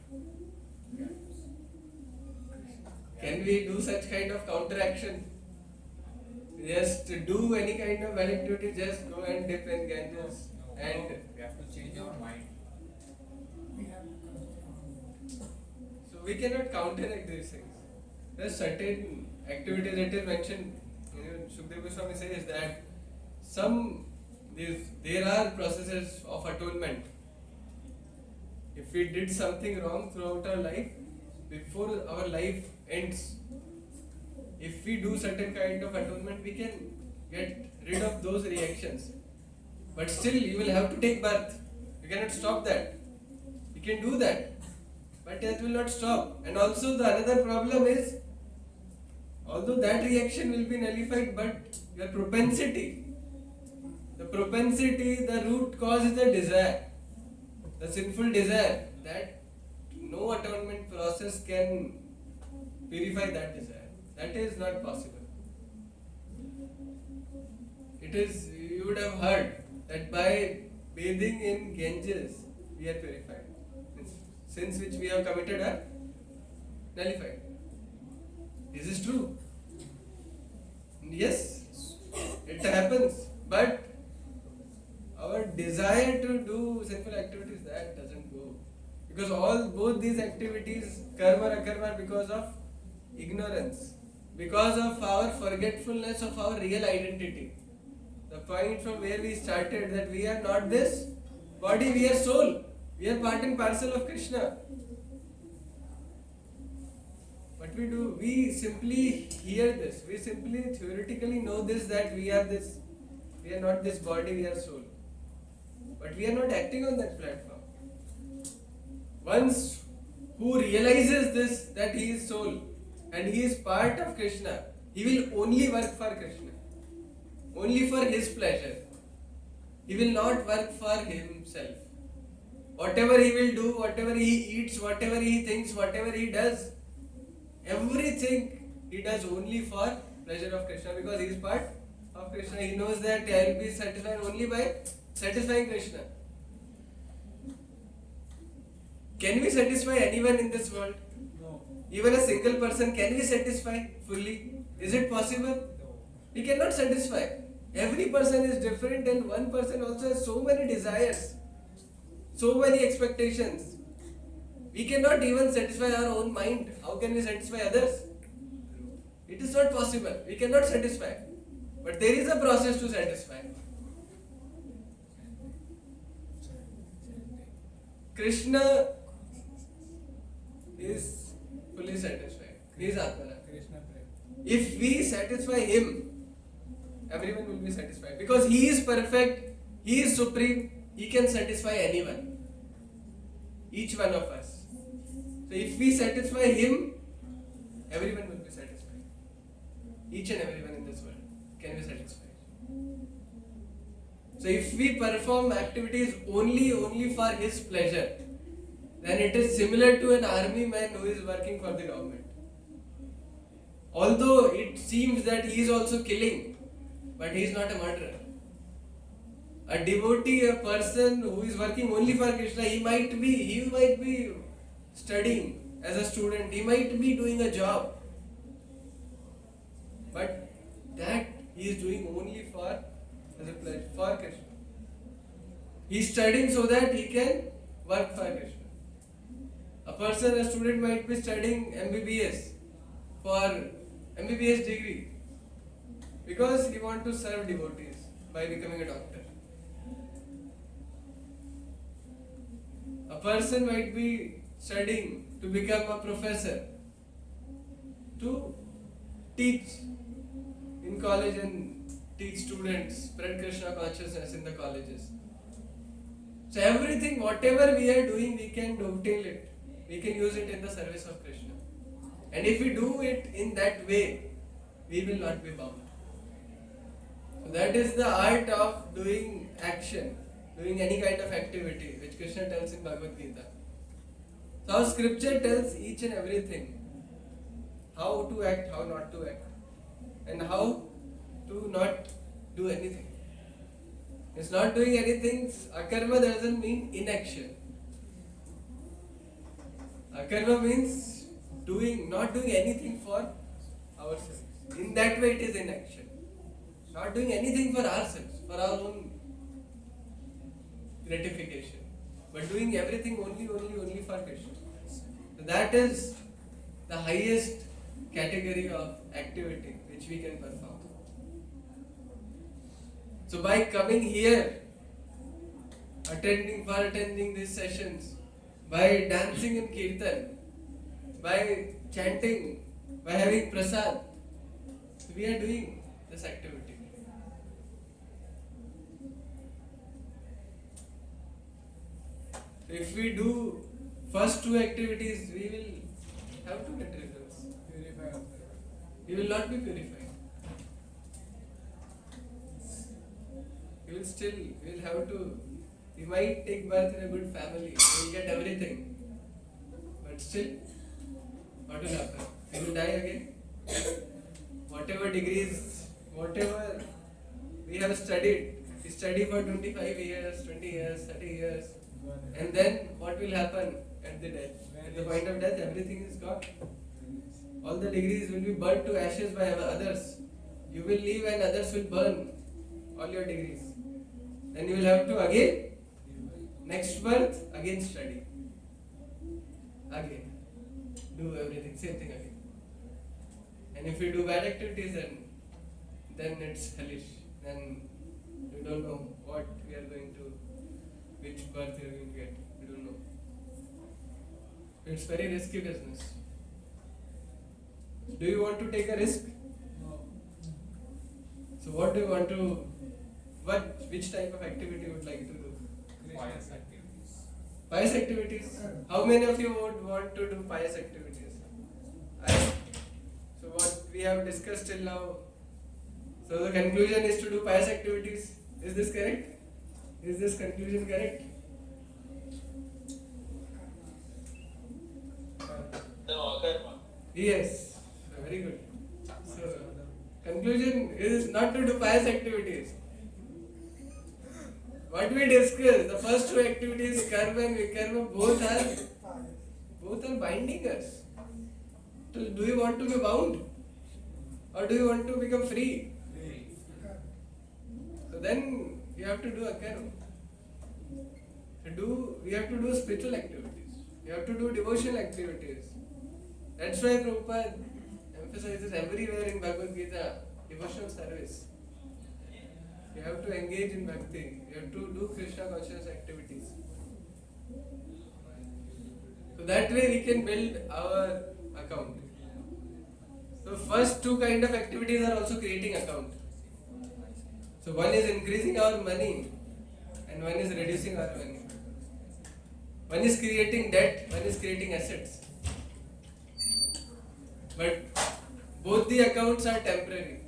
Can we do such kind of counteraction? Just do any kind of bad activity, just go and dip in Ganges. And we have to change our mind. We have to so we cannot counteract these things. There are certain activities that is mentioned. Sukadeva Goswami says that there are processes of atonement. If we did something wrong throughout our life, before our life ends, if we do certain kind of atonement, we can get rid of those reactions. But still, you will have to take birth. You cannot stop that. You can do that, but that will not stop. And also, the another problem is, although that reaction will be nullified, but your propensity, the root cause is the desire, the sinful desire. That no atonement process can purify that desire. That is not possible. It is, you would have heard that by bathing in Ganges, we are purified. Sins which we have committed are nullified. This is true. Yes, it happens. But our desire to do sinful activities, that doesn't go. Because both these activities, karma or akarma, because of ignorance. Because of our forgetfulness of our real identity. The point from where we started, that we are not this body, we are soul. We are part and parcel of Krishna. What we do, we simply hear this. We simply theoretically know this, that we are this. We are not this body, we are soul. But we are not acting on that platform. Once who realizes this, that he is soul and he is part of Krishna, he will only work for Krishna. Only for his pleasure. He will not work for himself. Whatever he will do, whatever he eats, whatever he thinks, whatever he does, everything he does only for pleasure of Krishna, because he is part of Krishna. He knows that I will be satisfied only by satisfying Krishna. Can we satisfy anyone in this world? No. Even a single person, can we satisfy fully? Is it possible? We cannot satisfy. Every person is different, and one person also has so many desires, so many expectations. We cannot even satisfy our own mind. How can we satisfy others? It is not possible. We cannot satisfy. But there is a process to satisfy. Krishna is fully satisfied. He is Atmana. Krishna Prem. If we satisfy him, everyone will be satisfied. Because he is perfect, he is supreme, he can satisfy anyone. Each one of us. So if we satisfy him, everyone will be satisfied. Each and everyone in this world can be satisfied. So if we perform activities only for his pleasure, then it is similar to an army man who is working for the government. Although it seems that he is also killing, but he is not a murderer. A devotee, a person who is working only for Krishna, he might be studying as a student, he might be doing a job, but that he is doing only for as a pledge for Krishna. He's studying so that he can work for Krishna. A student might be studying MBBS for MBBS degree because he wants to serve devotees by becoming a doctor. A person might be studying to become a professor, to teach in college and teach students, spread Krishna consciousness in the colleges. So everything, whatever we are doing, we can dovetail it. We can use it in the service of Krishna. And if we do it in that way, we will not be bound. So that is the art of doing action, doing any kind of activity, which Krishna tells in Bhagavad Gita. So our scripture tells each and everything. How to act, how not to act. And how to not do anything. It's not doing anything. Akarma doesn't mean inaction. Akarma means not doing anything for ourselves. In that way it is inaction. Not doing anything for ourselves, for our own gratification. But doing everything only for Krishna. So that is the highest category of activity which we can perform. So by coming here, attending these sessions, by dancing in kirtan, by chanting, by having prasad, we are doing this activity. If we do first two activities, we will have to get results. Purify. We will not be purified. We might take birth in a good family, we will get everything. But still, what will happen? We will die again. Whatever degrees, whatever we have studied, we study for 25 years, 20 years, 30 years. And then what will happen at the death? At the point of death, everything is gone. All the degrees will be burnt to ashes by others. You will leave and others will burn all your degrees. Then you will have to again, next birth, again study. Again. Do everything, same thing again. And if you do bad activities, then it's hellish. Then you don't know what we are going to, which birth you are going to get. You don't know. It's very risky business. Do you want to take a risk? No. So what do you want to, which type of activity you would like to do? Pious activities. Pious activities? How many of you would want to do pious activities? So what we have discussed till now, so the conclusion is to do pious activities. Is this correct? Is this conclusion correct? No, karma. Yes. Very good. So conclusion is not to do pious activities. What we discussed, the first two activities, karma and vikarma, both are binding us. So do you want to be bound? Or do you want to become free? So then you have to do akarma. We have to do spiritual activities. You have to do devotional activities. That's why Prabhupada emphasizes everywhere in Bhagavad Gita, devotional service. You have to engage in bhakti. You have to do Krishna conscious activities. So that way we can build our account. So first two kind of activities are also creating account. So one is increasing our money and one is reducing our money. One is creating debt, one is creating assets. But both the accounts are temporary.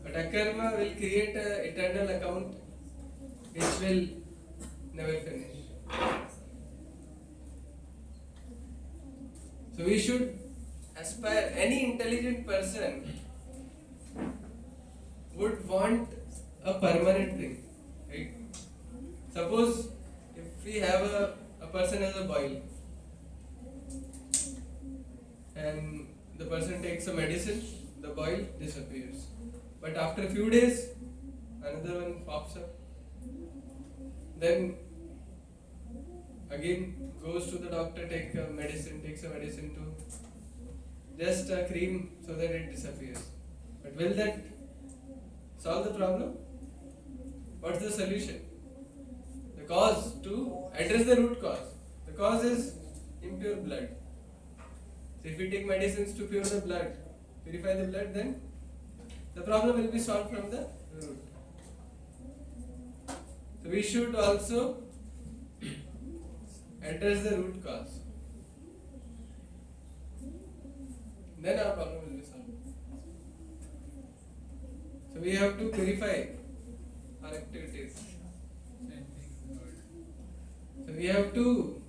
But akarma will create an eternal account which will never finish. So we should aspire, any intelligent person would want a permanent thing, right? Suppose if we have a person has a boil and the person takes a medicine, the boil disappears. But after a few days, another one pops up. Then again goes to the doctor, takes a medicine to just a cream so that it disappears. But will that solve the problem? What's the solution? The cause, to address the root cause. The cause is impure blood. So if we take medicines to purify the blood, then the problem will be solved from the root. So we should also address the root cause. Then our problem will be solved. So we have to purify our activities. So we have to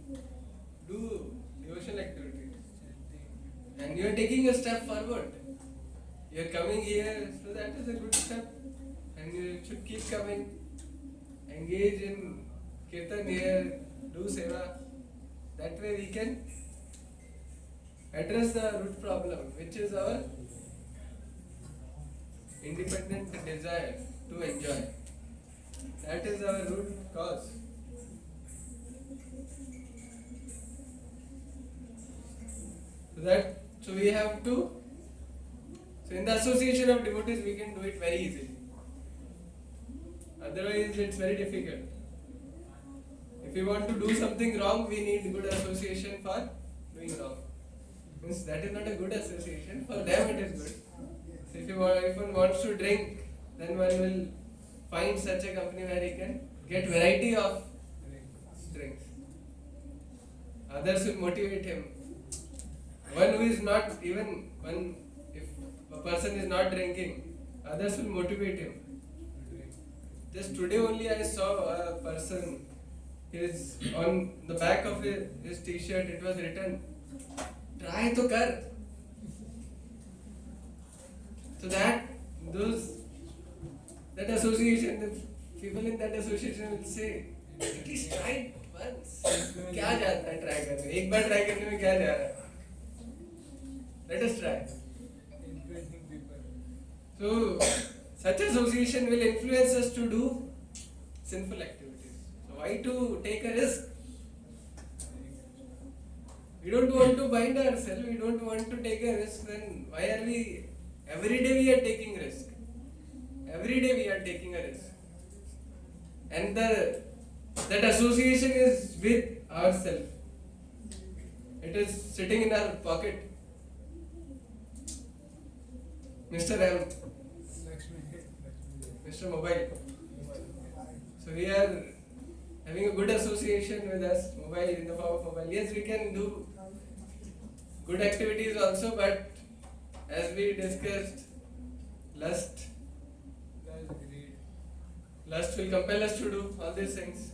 do devotional activities. And you are taking a step forward. You are coming here, so that is a good step. And you should keep coming. Engage in kirtan here, do seva. That way we can address the root problem, which is our independent desire to enjoy. That is our root cause. So we have to, so in the association of devotees we can do it very easily. Otherwise it's very difficult. If we want to do something wrong, we need good association for doing wrong. Means that is not a good association, for them it is good. So if one wants to drink, then one will find such a company where he can get variety of drinks. Others will motivate him. One who is not, even one, if a person is not drinking, others will motivate him. Just today only I saw a person, on the back of his t-shirt it was written, try to kar. So that association, the people in that association will say, at least try it once. क्या जाता है try करने? एक बार try करने में क्या जा रहा है? Let us try. Encouraging people. So such association will influence us to do sinful activities. So why to take a risk? We don't want to bind ourselves, we don't want to take a risk, then why are we, every day we are taking risk. Every day we are taking a risk. And that association is with ourselves. It is sitting in our pocket. Mr. M, Mr. Mobile. So we are having a good association with us, mobile, in the form of mobile. Yes, we can do good activities also, but as we discussed, lust will compel us to do all these things.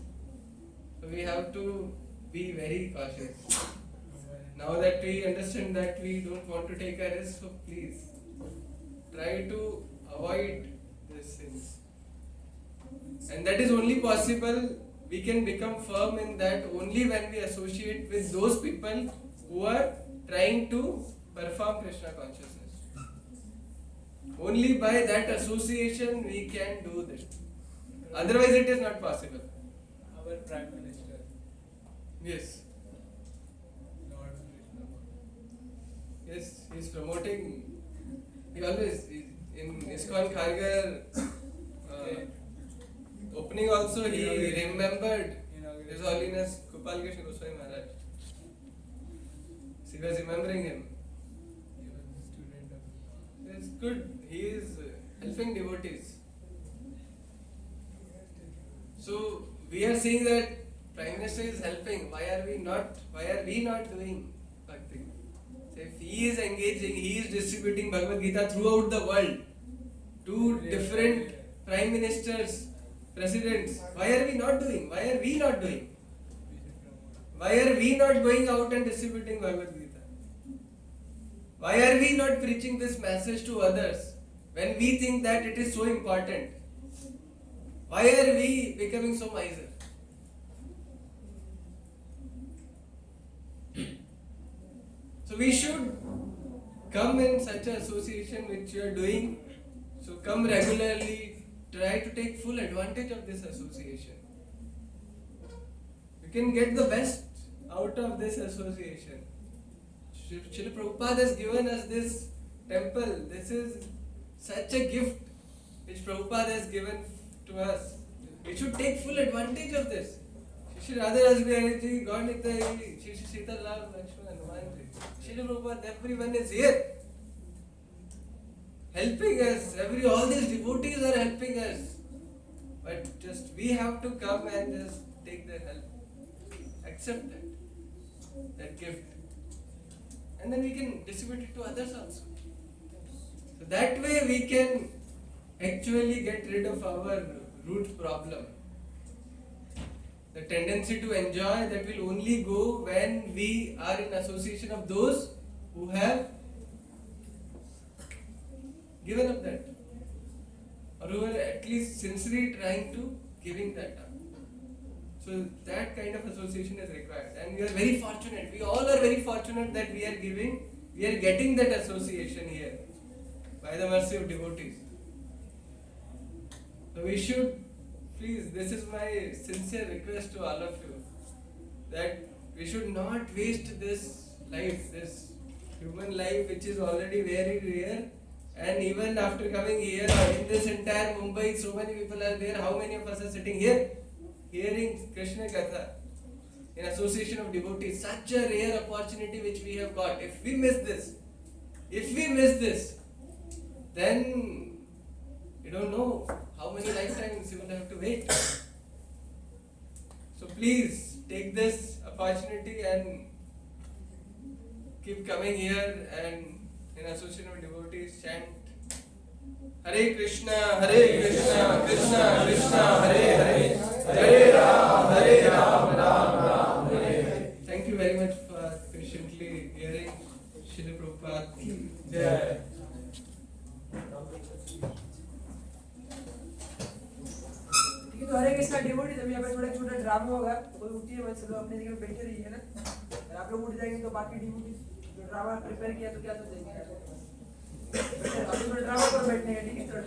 So we have to be very cautious. Now that we understand that we don't want to take a risk, so please try to avoid these things. And that is only possible, we can become firm in that only when we associate with those people who are trying to perform Krishna consciousness. Only by that association we can do this. Otherwise it is not possible. Our Prime Minister, Yes. Lord Krishna. Yes, he is promoting. He always, in ISKCON Khargar opening also, he remembered His Holiness Gopal Krishna Goswami Maharaj. He was remembering him. He was a student of. It's good. He is helping devotees. So we are seeing that Prime Minister is helping. Why are we not doing bhakti? So if he is engaging, he is distributing Bhagavad Gita throughout the world to different prime ministers, presidents. Why are we not doing? Why are we not doing? Why are we not going out and distributing Bhagavad Gita? Why are we not preaching this message to others when we think that it is so important? Why are we becoming so miser? So we should come in such an association which you are doing So come regularly, try to take full advantage of this association. You can get the best out of this association. Srila Prabhupada has given us this temple. This is such a gift which Prabhupada has given to us. We should take full advantage of this. Shri Radha Rasbihari Ji, God Nitai Ji, Shri Sita Ram, Lakshman, Hanuman Ji, Srila Prabhupada, everyone is here. Helping us. All these devotees are helping us. But just we have to come and just take their help. Accept that gift. And then we can distribute it to others also. So that way we can actually get rid of our root problem. The tendency to enjoy that will only go when we are in association of those who have given up that, or who are at least sincerely trying to giving that up. So that kind of association is required, and we are very fortunate. We all are very fortunate that we are getting that association here by the mercy of devotees. So we should, please, this is my sincere request to all of you, that we should not waste this life, this human life which is already very rare. And even after coming here, in this entire Mumbai, so many people are there. How many of us are sitting here, hearing Krishna Katha in association of devotees? Such a rare opportunity which we have got. If we miss this, then you don't know how many lifetimes you will have to wait. So please take this opportunity and keep coming here and in association with devotees chant Hare Krishna, Krishna Krishna, Hare Hare, Hare Ram, Ram Hare. Thank you very much for patiently hearing. Srila Prabhupada ki Jai. ठीक है, तो हरे Krishna devotees, अभी यहाँ पे थोड़ा छोटा drama होगा, कोई उठिए मत, सब लोग अपने जगह पे बैठे रहिए ना। अगर आप लोग उठ जाएंगे तो बाकी डिवोटीज जो ड्रामा प्रिपेयर किया तो क्या सोचेंगे? अभी थोड़ा ड्रामा पर बैठने का, ठीक है, थोड़ा